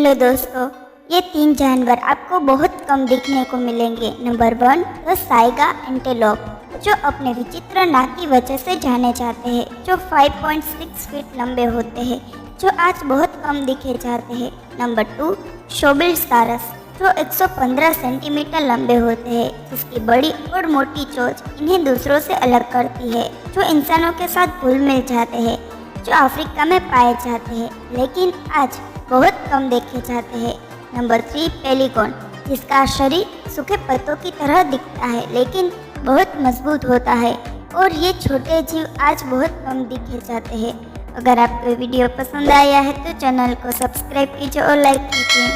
Hello दोस्तों, ये 3 जानवर आपको बहुत कम दिखने को मिलेंगे। नंबर 1 द साइगा एंटेलोप, जो अपने विचित्र नाक की वजह से जाने जाते हैं, जो 5.6 फीट लंबे होते हैं, जो आज बहुत कम दिखे जाते हैं। नंबर 2 शोबिलसारस, जो 115 सेंटीमीटर लंबे होते हैं, जिसकी बड़ी और मोटी चोंच इन्हें दूसरों से अलग करती है, जो इंसानों के साथ घुल मिल जाते हैं, जो अफ्रीका में पाए जाते हैं लेकिन आज बहुत कम देखे जाते हैं। नंबर 3 पेलिकॉन, जिसका शरीर सूखे पत्तों की तरह दिखता है लेकिन बहुत मजबूत होता है, और ये छोटे जीव आज बहुत कम दिखे जाते हैं। अगर आपको वीडियो पसंद आया है तो चैनल को सब्सक्राइब कीजिए और लाइक कीजिए।